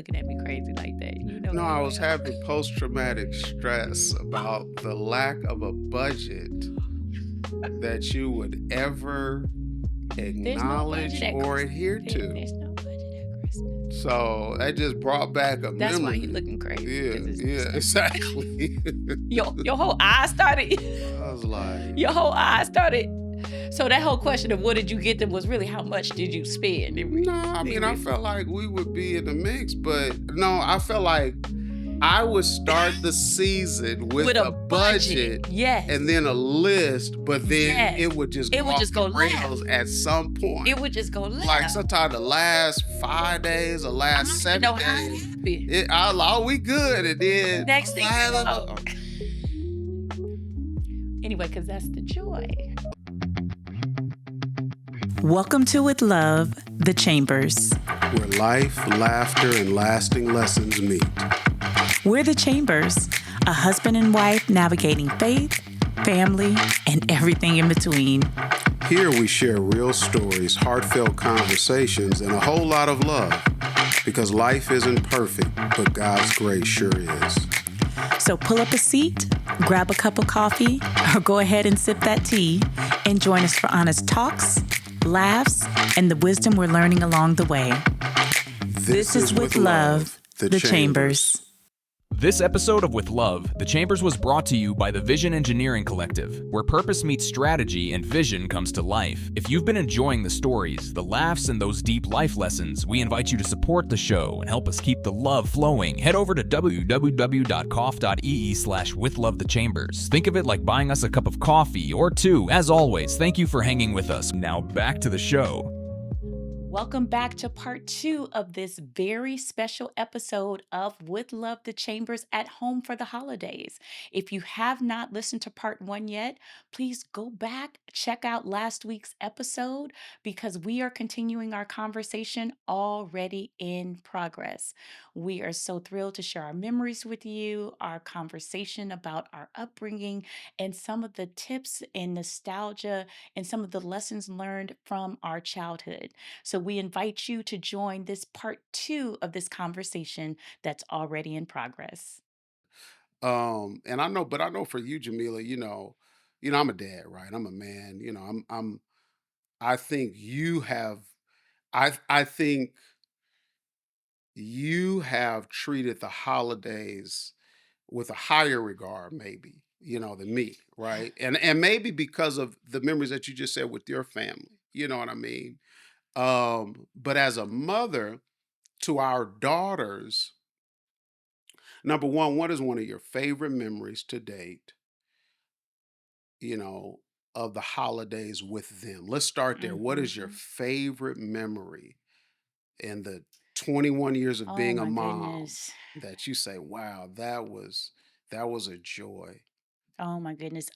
looking at me crazy like that. You know No, very I was well. having post-traumatic stress about the lack of a budget that you would ever There's no budget acknowledge at or Christmas. adhere to. There's no budget at Christmas. So that just brought back a That's why you memory. looking crazy Yeah, because it's yeah, no budget. exactly. Your whole eye started. I was like, Your whole eye started. So that whole question of what did you get them was really how much did you spend? no, I mean, I felt like we would be in the mix, but no, I felt like I would start the season with With a a budget budget. Yes. and then a list, but then Yes. it would just It go would off just the go rails left. at some point. It would just go left. Like sometimes the last 5 days or I last don't even 7 know how days, it happened. we good, and then Next thing you know. oh, Anyway, because that's the joy. Welcome to With Love, The Chambers. where life, laughter, and lasting lessons meet. We're The Chambers, a husband and wife navigating faith, family, and everything in between. Here we share real stories, heartfelt conversations, and a whole lot of love. Because life isn't perfect, but God's grace sure is. So pull up a seat, grab a cup of coffee, or go ahead and sip that tea, and join us for honest talks, laughs, and the wisdom we're learning along the way. This is With Love, The Chambers. This episode of With Love, The Chambers was brought to you by the Vision Engineering Collective, where purpose meets strategy and vision comes to life. If you've been enjoying the stories, the laughs, and those deep life lessons, we invite you to support the show and help us keep the love flowing. Head over to www.coff.ee/withlovethechambers. Think of it like buying us a cup of coffee or two. As always, thank you for hanging with us. Now back to the show. Welcome back to part 2 of this very special episode of With Love the Chambers at Home for the Holidays. If you have not listened to part 1 yet, please go back, check out last week's episode because we are continuing our conversation already in progress. We are so thrilled to share our memories with you, our conversation about our upbringing, and some of the tips and nostalgia and some of the lessons learned from our childhood. So we invite you to join this part 2 of this conversation that's already in progress. And I know for you, Jamila, I'm a dad, right? I'm a man. I think you have, I think you have treated the holidays with a higher regard, maybe, than me, right? And maybe because of the memories that you just said with your family, you know what I mean? But as a mother to our daughters, number one, what is one of your favorite memories to date, you know, of the holidays with them? Let's start there. What is your Mhm. favorite memory in the 21 years of Oh being a my mom goodness. that you say, wow, that was a joy. Oh my goodness.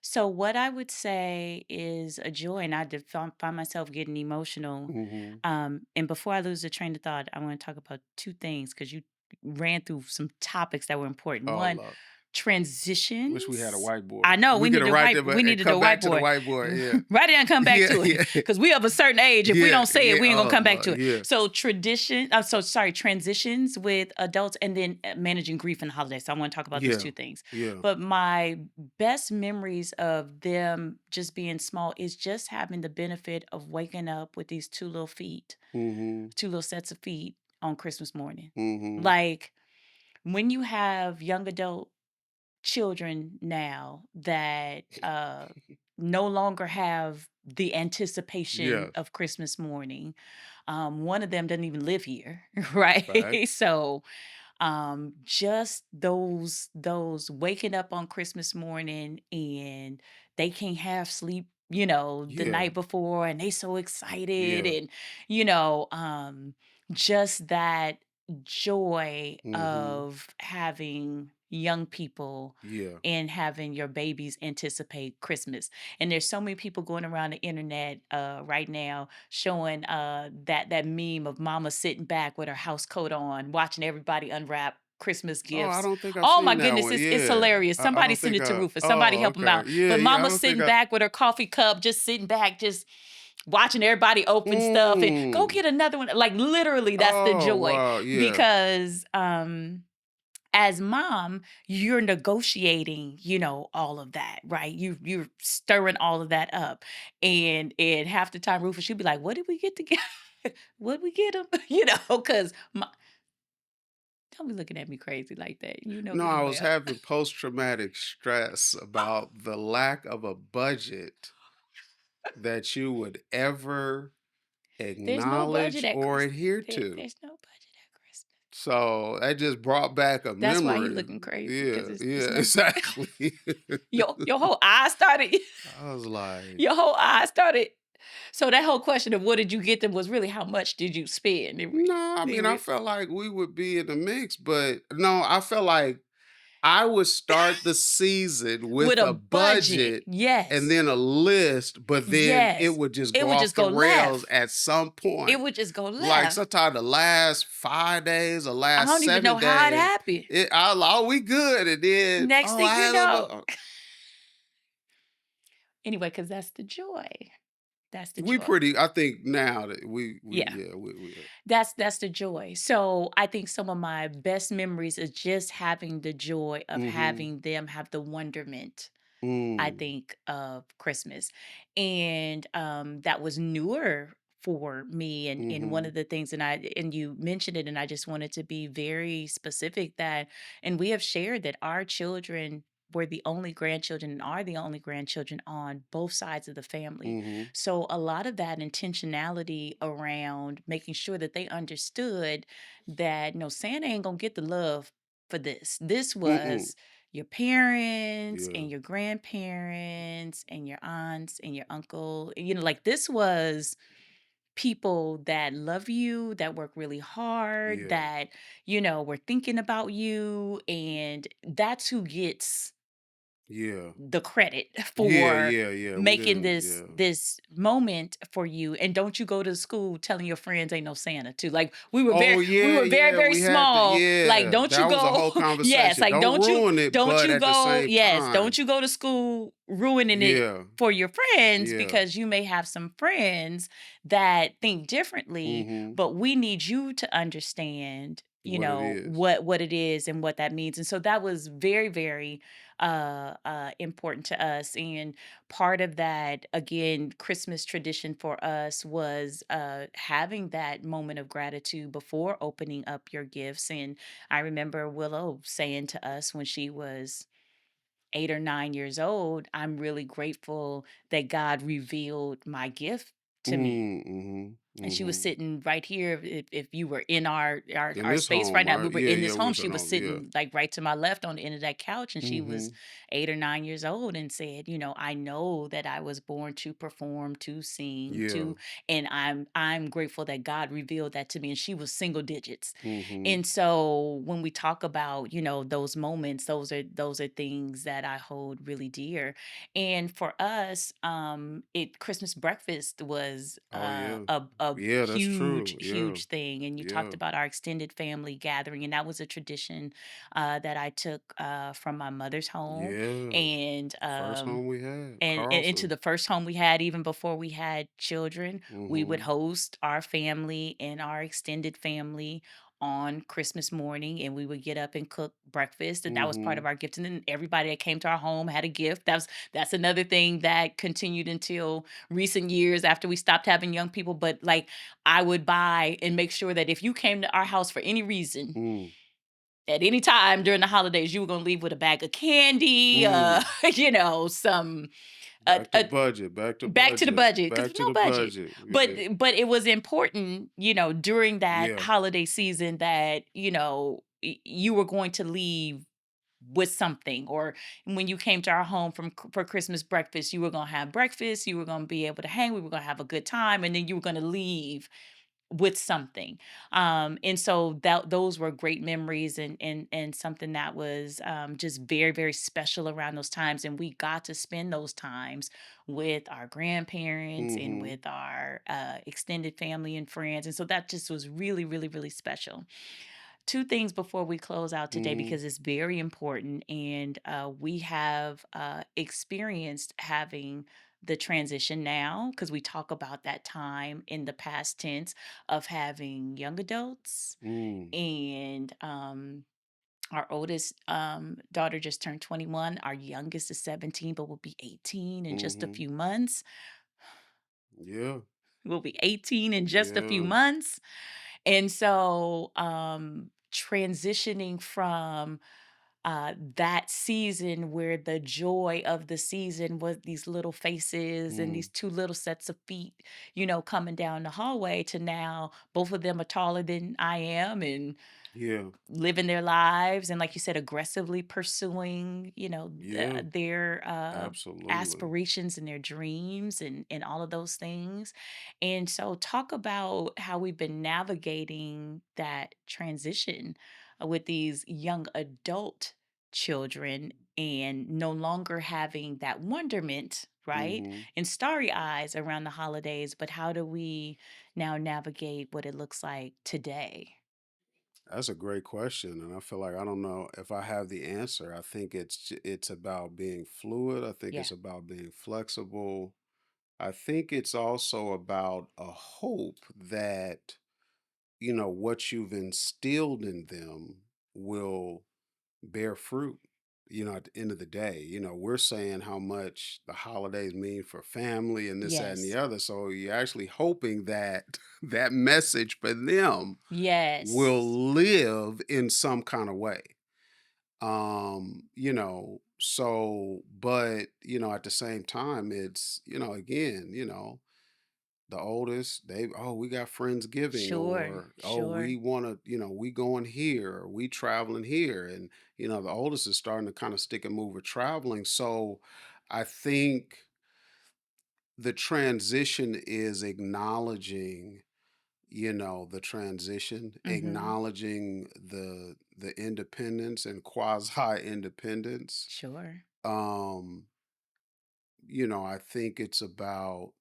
So what I would say is a joy, and find myself getting emotional. Hmm. And before I lose the train of thought, I want to talk about two things because you ran through some topics that were important. Oh, One, love. Wish we had a transitions. whiteboard. I know We get a right there, we and needed a come back to the whiteboard. whiteboard. Yeah. Write it and come back Yeah, to yeah. it. Because we of a certain age. If we Yeah, don't say it, yeah. we ain't gonna Oh, come back Lord. to it. Yeah. So transitions with adults and then managing grief in the holidays. So I want to talk about those Yeah. two things. Yeah. But my best memories of them just being small is just having the benefit of waking up with these two little feet, Hmm. two little sets of feet on Christmas morning. Hmm. Like when you have young adult children now that no longer have the anticipation Yes. of Christmas morning. One of them doesn't even live here, right? Right. So just those waking up on Christmas morning and they can't have sleep, the Yeah. night before, and they so excited, Yeah. and just that joy Hmm. of having young people Yeah. and having your babies anticipate Christmas. And there's so many people going around the internet right now showing that meme of mama sitting back with her house coat on, watching everybody unwrap Christmas Oh, I gifts. don't think I've Oh my seen that goodness, one. it's Yeah. hilarious. I Somebody don't send think it to I. Rufus. Somebody Oh, help him okay. out. Yeah. But Yeah. I mama don't think sitting I. back with her coffee cup, just sitting back, just watching everybody open stuff and go Mm. get another one. Like literally, that's the Oh, joy wow, yeah. because as mom, you're negotiating, all of that, right? You're stirring all of that up, and half the time, Rufus, you'd be like, "What did we get together? What did we get him?" Because don't be looking at me crazy like that. You know No, good I and was well. having post-traumatic stress about the lack of a budget that you would ever There's no budget acknowledge at or Christmas. adhere to. There's no budget at Christmas. So that just brought back a That's why he memory. looking crazy because Yeah, it's yeah, no. exactly. Your whole eye started. I was like, Your whole eye started. So that whole question of what did you get them was really how much did you spend? no, I mean, I felt like we would be in the mix, but no, I felt like I would start the season With with a a budget, budget and yes, then a list, but then it yes. would just It go would off just the go rails left. at some It point. would just go Like left. sometime the last 5 days or I last don't even know 7 how it days, happened. we good. And then, Next oh, thing I you had a know. little, Anyway, because that's the joy. That's the we joy. pretty, I think now that Yeah. yeah, That's the joy. So I think some of my best memories is just having the joy of mm-hmm, having them have the wonderment, I mm, think, of Christmas. And that was newer for me. And one mm-hmm, of the things, and you mentioned it, and I just wanted to be very specific that, and we have shared that our children were the only grandchildren and are the only grandchildren on both sides of the family. mm-hmm, So a lot of that intentionality around making sure that they understood that no, Santa ain't gonna get the love for this. This mm-mm, was your parents yeah, and your grandparents and your aunts and your uncle. Like this was people that love you, that work really hard, yeah, that, were thinking about you. And that's who gets yeah, the credit yeah, for yeah, yeah, we making didn't, this yeah. this moment for you. And don't you go to school telling your friends ain't no Santa too. Like Oh, we yeah, were very yeah, very we had to, small. Like yeah, don't you that was a go. whole Yes, conversation. like Don't ruin it, don't but you at the go. same Yes, don't time, you go to school ruining it yeah, for your friends yeah, because you may have some friends that think differently, mm-hmm, but we need you to understand what it is. what it is and what that means. And so that was very very important to us. And part of that, again, Christmas tradition for us was having that moment of gratitude before opening up your gifts. And I remember Willow saying to us when she was 8 or 9 years old, I'm really grateful that God revealed my gift to me. Mm-hmm, And she was mm-hmm. sitting right here. If you were in In our this space right home, now, we right? were Yeah, in yeah, this we home. was She at was home, yeah. sitting like right to my left on the end of that couch, and she was Mm-hmm, 8 or 9 years old, and said, I know that I was born to perform, to sing, yeah, and I'm grateful that God revealed that to me. And she was single digits. mm-hmm, And so when we talk about, those moments, those are things that I hold really dear. And for us, it Christmas breakfast was oh, yeah, a yeah, that's huge, true, yeah, huge thing. And you talked yeah, about our extended family gathering, and that was a tradition that I took from my mother's home, yeah. and First home we had, and into Carlson. the first home we had, even before we had children. We would Mm-hmm, host our family and our extended family on Christmas morning, and we would get up and cook breakfast. And that was part mm-hmm, of our gift. And then everybody that came to our home had a gift. That's another thing that continued until recent years after we stopped having young people. But like I would buy and make sure that if you came to our house for any reason, mm, at any time during the holidays, you were gonna leave with a bag of candy, mm. some Back to a budget, back to back to the budget, budget because back there's to no the budget. budget. But Yeah, it was important, during that yeah. holiday season that, you were going to leave with something. Or when you came to our home for Christmas breakfast, you were going to have breakfast, you were going to be able to hang, we were going to have a good time, and then you were going to leave with something. And so that those were great memories, and something that was just very very special around those times. And we got to spend those times with our grandparents and Mm-hmm, with our extended family and friends. And so that just was really really really special. Two things before we close out today, mm-hmm, because it's very important. And we have experienced having the transition now, because we talk about that time in the past tense of having young adults Mm. and our oldest daughter just turned 21. Our youngest is 17, but will be 18 in just a Mhm. few months. Yeah. Will be 18 in just a few Yeah. months. And so transitioning from that season where the joy of the season was these little faces and Mm. these two little sets of feet, coming down the hallway to now both of them are taller than I am and Yeah. living their lives and like you said aggressively pursuing Yeah. their Absolutely. aspirations and their dreams and all of those things. And so talk about how we've been navigating that transition with these young adult children and no longer having that wonderment, right, Mhm. and starry eyes around the holidays, but how do we now navigate what it looks like today? That's a great question, and I feel like I don't know if I have the answer. I think it's about being fluid. I think Yeah. it's about being flexible. I think it's also about a hope that what you've instilled in them will bear fruit. At the end of the day, we're saying how much the holidays mean for family and this, that, and the Yes. other. So you're actually hoping that that message for them Yes. will live in some kind of way. But at the same time, it's, again, the oldest, we got Friendsgiving, Sure. or, oh, we Sure. want to, we going here, or we traveling here. And, the oldest is starting to kind of stick and move with traveling. So I think the transition is acknowledging the transition, Mhm. acknowledging the independence and quasi independence. Sure. um I think it's about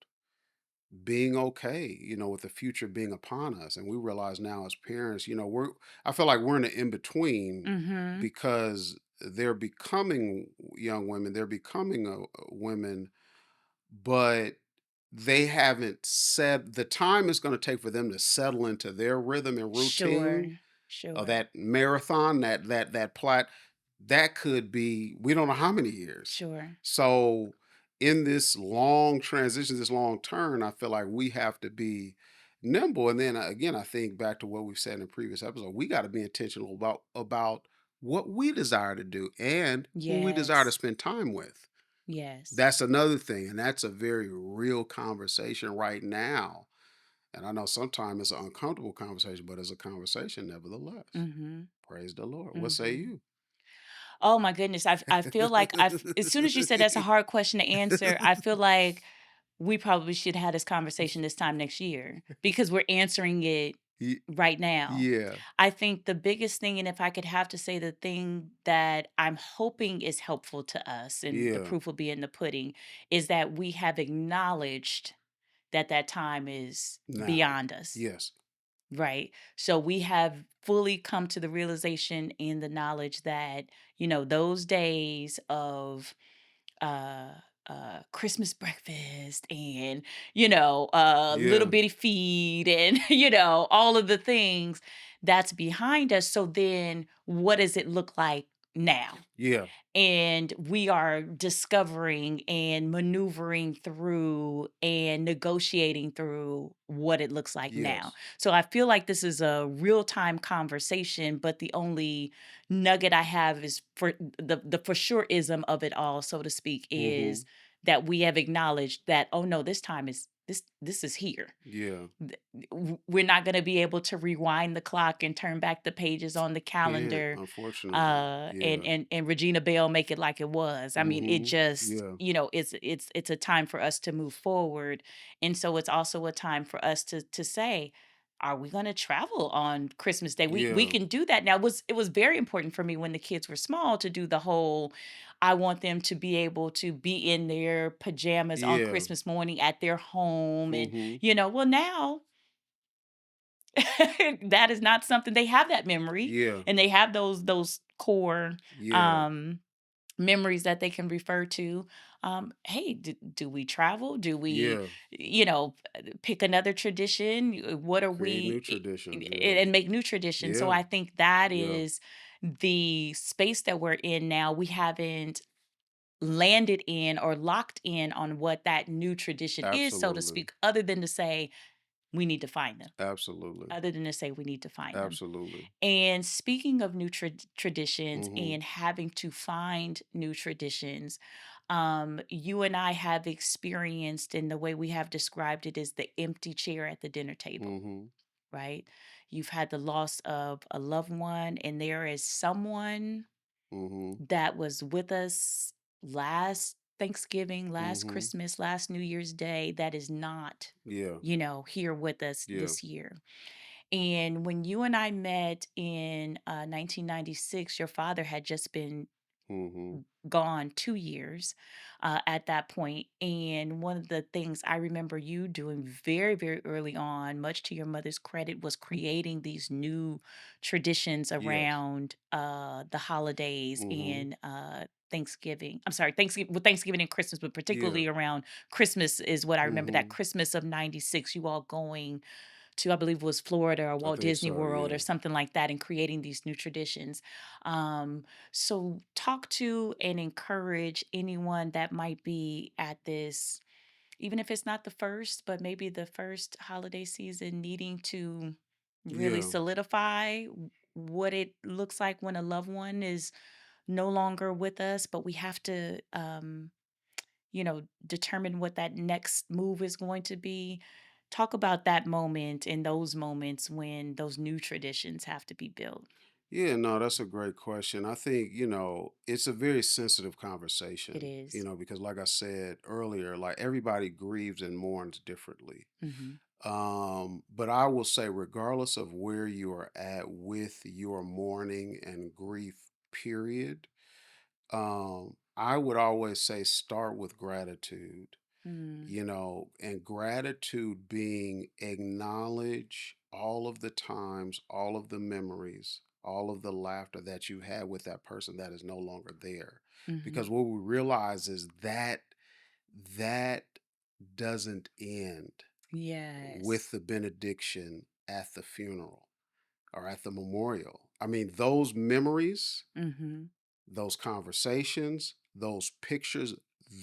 being okay, with the future being upon us. And we realize now as parents, I feel like we're in the in between, Mhm. because they're becoming young women, they're becoming women, but they haven't said the time it's going to take for them to settle into their rhythm and routine Sure. of Sure. that marathon, that plat, that could be, we don't know how many years. Sure. So in this long transition, this long turn, I feel like we have to be nimble. And then again, I think back to what we've said in previous episode, we got to be intentional about what we desire to do and who we desire to Yes. spend time with. Yes. That's another thing, and that's a very real conversation right now. And I know sometimes it's an uncomfortable conversation, but it's a conversation nevertheless. Mhm. Praise the Lord. What say Mhm. you? Oh my goodness. I feel like as soon as you said that's a hard question to answer, I feel like we probably should have this conversation this time next year because we're answering it Ye- right now. yeah, I think the biggest thing, and if I could have to say the thing that I'm hoping is helpful to us, and the yeah. proof will be in the pudding, is that we have acknowledged that that time is Now, beyond us, yes, right? So we have fully come to the realization and the knowledge that, those days of uh Christmas breakfast and little yeah, bitty feed and all of the things that's behind us. So then what does it look like now? yeah, And we are discovering and maneuvering through and negotiating through what it looks like now. yes. So I feel like this is a real-time conversation, but the only nugget I have is for the for sure ism of it all, so to speak, Mm-hmm. is that we have acknowledged that, oh no, this time is this is here. Yeah. We're not going to be able to rewind the clock and turn back the pages on the Can't, calendar unfortunately. and Yeah. Regina Bell make it like it was. I mean, it Mm-hmm. just, Yeah. it's a time for us to move forward. And so it's also a time for us to say, are we going to travel on Christmas Day? We Yeah. can do that now. It was very important for me when the kids were small to do the whole I want them to be able to be in their pajamas on Yeah. Christmas morning at their home and Mm-hmm. well now that is not something they have that memory Yeah. and they have those core Yeah. um memories that they can refer to. Hey, do we travel? Do we, Yeah. pick another tradition? What are Create new we, traditions. Yeah. and make new traditions? So Yeah. I think that Yeah. is the space that we're in now. We haven't landed in or locked in on what that new tradition is, so to Absolutely. speak, other than to say we need to find them. Absolutely. Other than to say we need to find them. Absolutely. And speaking of new traditions Mhm. and having to find new traditions, you and I have experienced, and the way we have described it is the empty chair at the dinner table, Mhm. right? You've had the loss of a loved one, and there is someone Mhm. that was with us last Thanksgiving, last Mhm. Christmas, last New Year's Day that is not, Yeah. here with us Yeah. this year. And when you and I met in 1996, your father had just been Mhm. gone 2 years at that point. And one of the things I remember you doing very, very early on, much to your mother's credit, was creating these new traditions Yes. around the holidays Mhm. and Thanksgiving. I'm sorry, Thanksgiving and Christmas, but Yeah. particularly around Christmas is what I remember. That Mhm. Christmas of '96, you all going to, I believe it was Florida or I Walt think Disney so, World or yeah. something like that, and creating these new traditions. So talk to and encourage anyone that might be at this, even if it's not the first, but maybe the first holiday season, needing to really Yeah. solidify what it looks like when a loved one is no longer with us, but we have to determine what that next move is going to be. Talk about that moment and those moments when those new traditions have to be built. Yeah, no, that's a great question. I think, it's a very sensitive It conversation, is. because like I said earlier, like everybody grieves and mourns differently. Mhm. But I will say, regardless of where you are at with your mourning and grief period, I would always say start with gratitude, Mm. and gratitude being acknowledge all of the times, all of the memories, all of the laughter that you had with that person that is no longer there. Mhm. Because what we realize is that doesn't end Yes. with the benediction at the funeral or at the memorial. I mean, those memories, Mhm. those conversations, those pictures,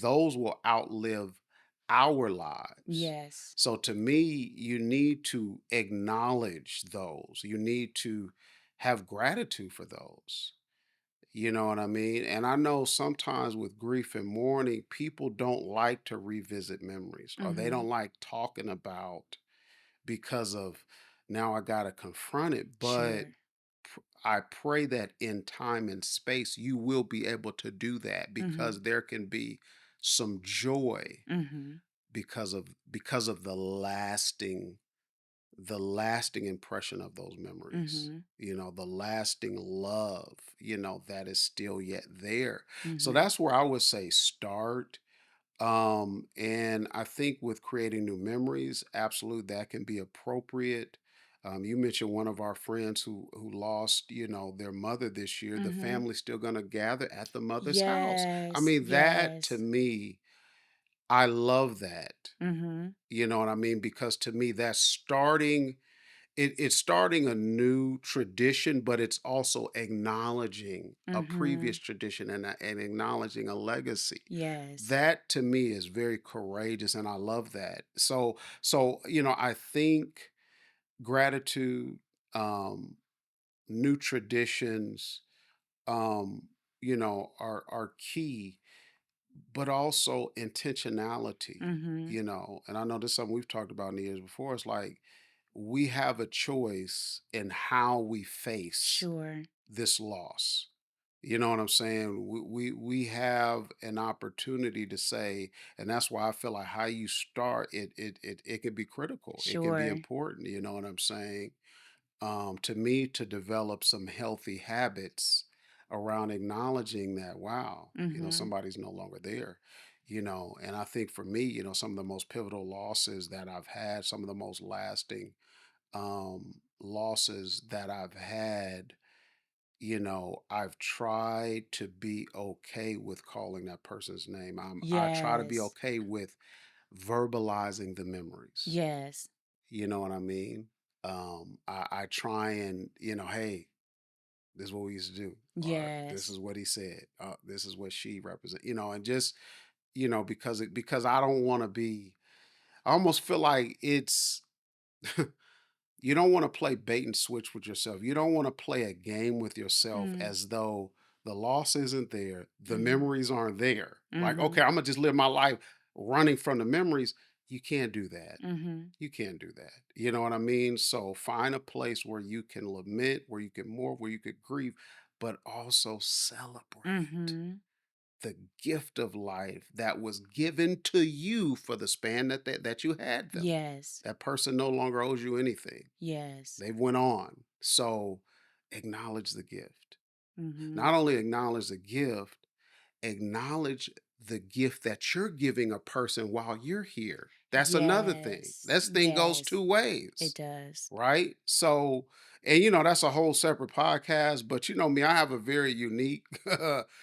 those will outlive our lives. Yes. So to me, you need to acknowledge those. You need to have gratitude for those. You know what I mean? And I know sometimes with grief and mourning, people don't like to revisit memories or they Mhm. don't like talking about because of now I got to confront it. But Sure. I pray that in time and space, you will be able to do that Mhm. because there can be some joy Mhm. because of the lasting impression of those memories, Mhm. the lasting love, that is still yet there. So Mhm. that's where I would say start. And I think with creating new memories, absolutely that can be appropriate. You mentioned one of our friends who lost, their mother this year. The Mhm. family's still going to gather at the mother's house. I Yes. mean, that to Yes. me, I love that. Mhm. You know what I mean? Because to me, that's starting. It's starting a new tradition, but it's also acknowledging a previous Mhm. tradition and acknowledging a legacy. Yes. That to me is very courageous, and I love that. So I think gratitude, um, new traditions, are key, but also intentionality. Mhm. And I know this is something we've talked about in the years before. It's like we have a choice in how we face Sure. this loss. You know what I'm saying? We have an opportunity to say, and that's why I feel like how you start it can be critical. It can be Sure. important. You know what I'm saying? To me, to develop some healthy habits around acknowledging that, wow, Mhm. somebody's no longer there. And I think for me, some of the most pivotal losses that I've had, some of the most lasting losses that I've had I've tried to be okay with calling that person's name. I try to be Yes. okay with verbalizing the memories. Yes. You know what I mean? I try and, hey, this is what we used to do, or this Yes. is what he said, this is what she represent, and just, because I don't want to be. I almost feel like it's. You don't want to play bait and switch with yourself. You don't want to play a game with yourself Mm. as though the loss isn't there, the Mhm. memories aren't there. Like, okay, Mhm. I'm gonna just live my life running from the memories. You can't do that. Mhm. You can't do that. You know what I mean? So find a place where you can lament, where you can mourn, where you could grieve, but also celebrate Mhm. the gift of life that was given to you for the span that you had them. Yes. That person no longer owes you anything. Yes. They've went on. So acknowledge the gift. Mhm. Not only acknowledge the gift, acknowledge the gift that you're giving a person while you're here. That's another thing. Yes. This thing goes Yes. two It ways, does. right? So, and that's a whole separate podcast, but you know me, I have a very unique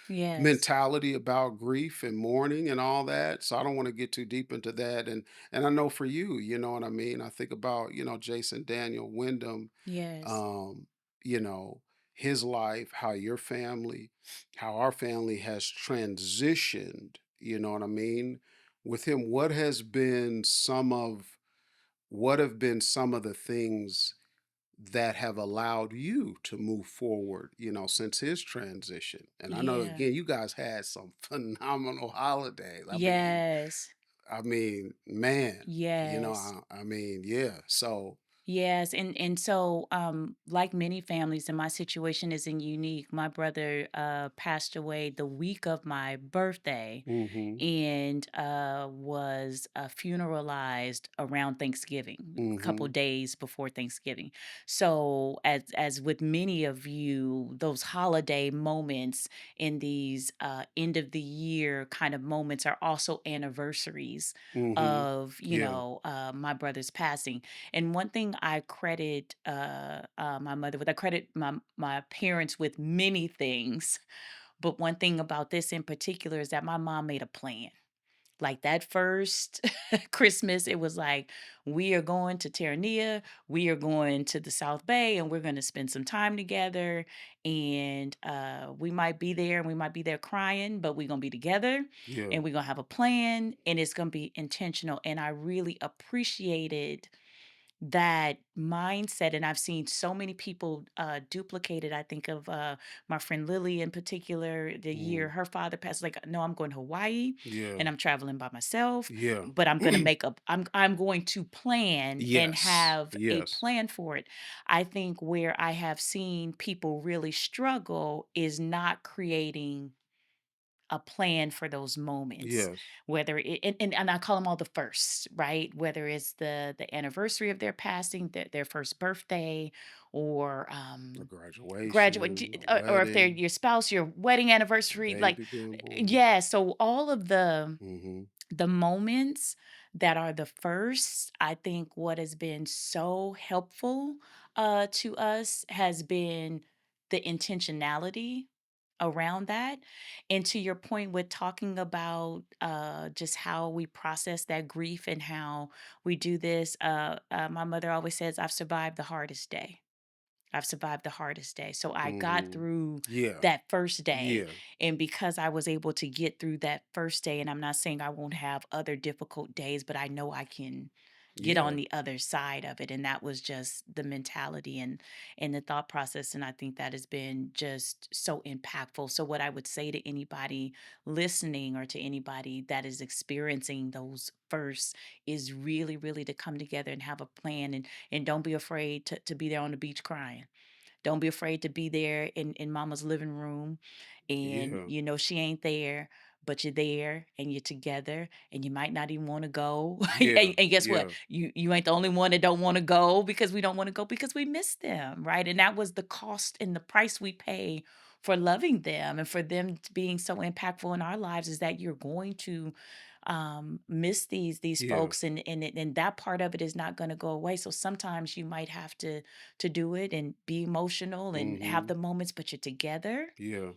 Yes. mentality about grief and mourning and all that. So I don't want to get too deep into that. And I know for you, you know what I mean? I think about, Jason Daniel Wyndham, Yes. um, you know, his life, how our family has transitioned, you know what I mean? With him, what have been some of the things that have allowed you to move forward, since his transition? And I know Yeah. again, you guys had some phenomenal holidays. Yes. Man, Yes. I mean, yeah. So, Yes, and so like many families, and my situation isn't unique. My brother passed away the week of my birthday mm-hmm, and was funeralized around Thanksgiving, a couple mm-hmm, days before Thanksgiving. So, as with many of you, those holiday moments in these end of the year kind of moments are also anniversaries mm-hmm. of Yeah, my brother's passing. And one thing I credit my mother with, I credit my parents with many things, but one thing about this in particular is that my mom made a plan. Like that first Christmas, it was like, we are going to Terranea, we are going to the South Bay, and we're going to spend some time together. And we might be there and we might be there crying, but we're going to be together yeah, and we're going to have a plan and it's going to be intentional. And I really appreciated that mindset, and I've seen so many people duplicate it. I think of my friend Lily in particular. The year mm, her father passed, like, no, I'm going to Hawaii yeah, and I'm traveling by myself, yeah. but I'm going to make up, I'm going to plan and Yes, have a yes, plan for it. I think where I have seen people really struggle is not creating a plan for those moments, yes. whether it and I call them all the firsts, right? Whether it's the anniversary of their passing, their first birthday, or A graduate, graduation, a or if they're wedding, your spouse, your wedding a anniversary, like, baby being born. yeah. So all of Mm-hmm. the moments that are the first, I think what has been so helpful to us has been the intentionality around that. And to your point with talking about just how we process that grief and how we do this, my mother always says, I've survived the hardest day. I've survived the hardest day. So I got Mm-hmm. through Yeah, that first day. yeah, And because I was able to get through that first day, and I'm not saying I won't have other difficult days, but I know I can get on yeah, the other side of it. And that was just the mentality and the thought process. And I think that has been just so impactful. So what I would say to anybody listening or to anybody that is experiencing those first is really, really to come together and have a plan, and don't be afraid to be there on the beach crying. Don't be afraid to be there in mama's living room and yeah, she ain't there, but you're there and you're together and you might not even want to go. yeah, And guess what? yeah, You ain't the only one that don't want to go because we don't want to go because we miss them, right? And that was the cost and the price we pay for loving them and for them being so impactful in our lives, is that you're going to miss these Yeah. folks, and that part of it is not going to go away. So sometimes you might have to do it and be emotional and have Mhm. the moments, but you're together. Yeah.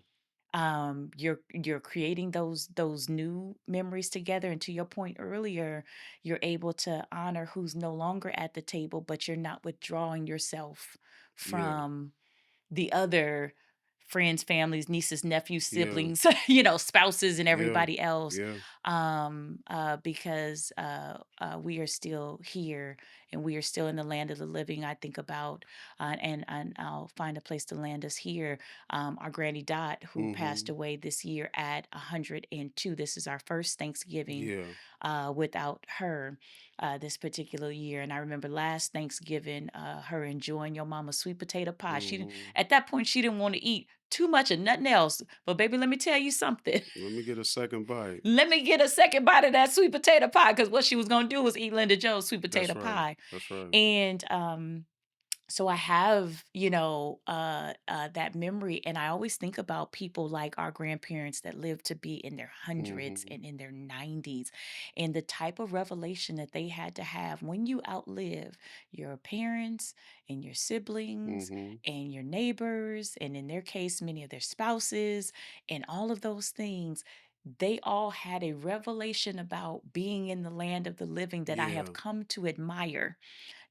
You're creating those new memories together, and to your point earlier, you're able to honor who's no longer at the table, but you're not withdrawing yourself Yeah. from the other friends, families, nieces, nephews, Yeah. siblings, spouses, and Yeah. everybody else, Yeah. because we are still here and we are still in the land of the living. I think about, and I'll find a place to land us here. Our Granny Dot, who passed Mhm. away this year at 102. This is our first Thanksgiving Yeah. without her this particular year. And I remember last Thanksgiving, her enjoying your mama's sweet potato pie. She didn't, Mhm. at that point, she didn't want to eat too much of nothing else. But baby, let me tell you something. Let me get a second bite. Let me get a second bite of that sweet potato pie, because what she was gonna do was eat Linda Joe's sweet potato That's right. pie. That's right. And so I have, that memory, and I always think about people like our grandparents that lived to be in their hundreds Mhm. and in their 90s, and the type of revelation that they had to have when you outlive your parents and your siblings Mhm. and your neighbors, and in their case, many of their spouses, and all of those things. They all had a revelation about being in the land of the living that I Yeah. have come to admire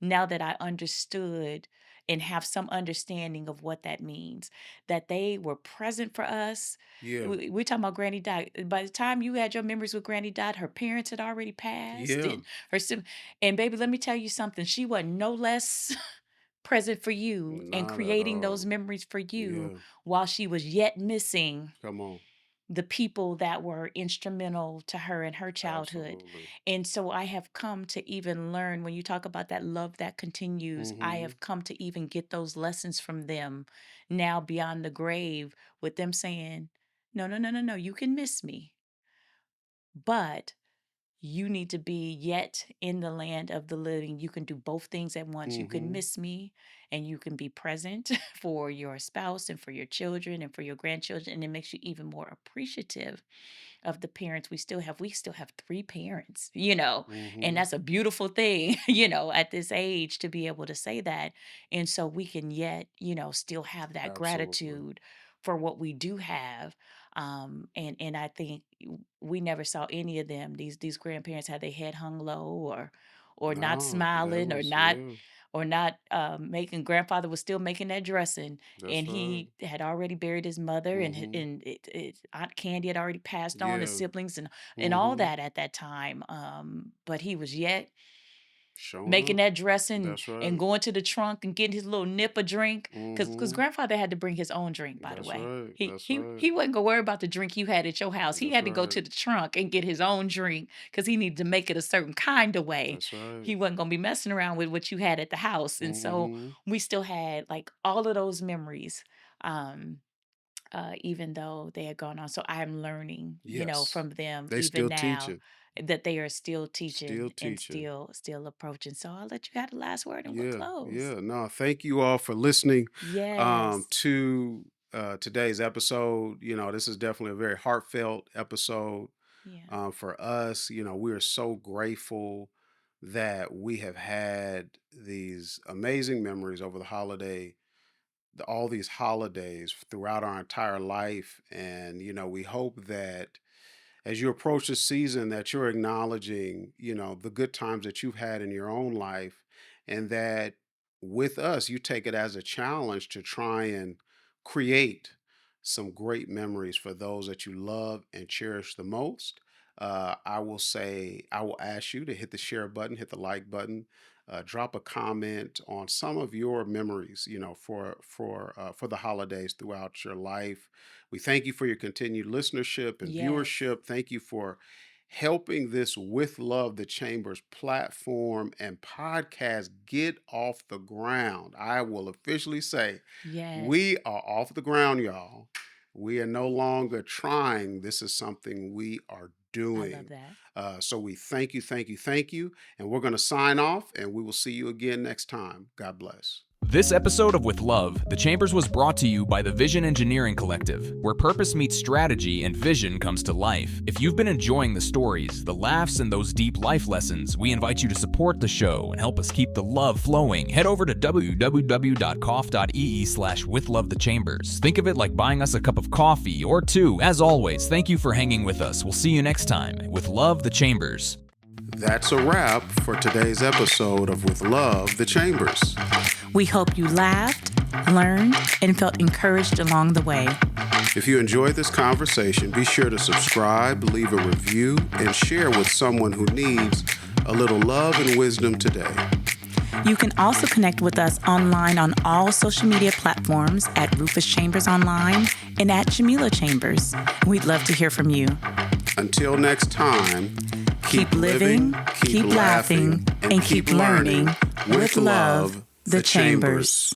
now that I understood and have some understanding of what that means, that they were present for us. Yeah. We're talking about Granny Dot. By the time you had your memories with Granny Dot, her parents had already passed, Yeah. and and baby, let me tell you something. She wasn't no less present for you and Not at creating those all. memories for you Yeah. while she was yet missing Come on. the people that were instrumental to her in her childhood. Absolutely. And so I have come to even learn, when you talk about that love that continues, I Mhm. have come to even get those lessons from them now beyond the grave, with them saying, no, no, no, no, no, you can miss me, but you need to be yet in the land of the living. You can do both things at once. You can Mhm. miss me and you can be present for your spouse and for your children and for your grandchildren. And it makes you even more appreciative of the parents we still have three parents, and Mhm. that's a beautiful thing, at this age, to be able to say that. And so we can yet, still have that Absolutely. gratitude for what we do have. And I think we never saw any of them, these grandparents, had their head hung low, or not No, that smiling, or was not yeah. making. Grandfather was still making that dressing, That's and right. he had already buried his mother, and Mhm. Aunt Candy had already passed on, his Yeah. siblings, and all Mhm. that at that time. But he was yet Showing making up. that dressing That's and right. going to the trunk and getting his little nip of drink, because Mhm. grandfather had to bring his own drink, by the That's way. right. He That's he right. he wasn't gonna worry about the drink you had at your house. He That's had to go right. to the trunk and get his own drink, because he needed to make it a certain kind of way. That's right. He wasn't gonna be messing around with what you had at the house. And so Mhm. we still had like all of those memories. Um even though they had gone on. So I'm learning, Yes. from them They even still now, teaching. that they are still Still teaching and teaching. still approaching. So I'll let you have the last word and we'll Yeah. close. Yeah. No, thank you all for listening Yes. to today's episode. This is definitely a very heartfelt episode Yeah. for us. We are so grateful that we have had these amazing memories over the holiday, all these holidays throughout our entire life. And, we hope that as you approach the season that you're acknowledging, the good times that you've had in your own life, and that with us, you take it as a challenge to try and create some great memories for those that you love and cherish the most. I will ask you to hit the share button, hit the like button, drop a comment on some of your memories, for the holidays throughout your life. We thank you for your continued listenership and Yes. viewership. Thank you for helping this With Love the Chambers platform and podcast get off the ground. I will officially say Yes. we are off the ground, y'all. We are no longer trying. This is something we are I love doing. that. So we thank you, thank you, thank you. And we're going to sign off, and we will see you again next time. God bless. This episode of With Love, The Chambers was brought to you by the Vision Engineering Collective, where purpose meets strategy and vision comes to life. If you've been enjoying the stories, the laughs, and those deep life lessons, we invite you to support the show and help us keep the love flowing. Head over to www.cough.ee/withlovethechambers. Think of it like buying us a cup of coffee or two. As always, thank you for hanging with us. We'll see you next time. With Love, The Chambers. That's a wrap for today's episode of With Love, The Chambers. We hope you laughed, learned, and felt encouraged along the way. If you enjoyed this conversation, be sure to subscribe, leave a review, and share with someone who needs a little love and wisdom today. You can also connect with us online on all social media platforms at Rufus Chambers Online and at Jamila Chambers. We'd love to hear from you. Until next time, Keep living, keep laughing, and keep learning with Love, The Chambers.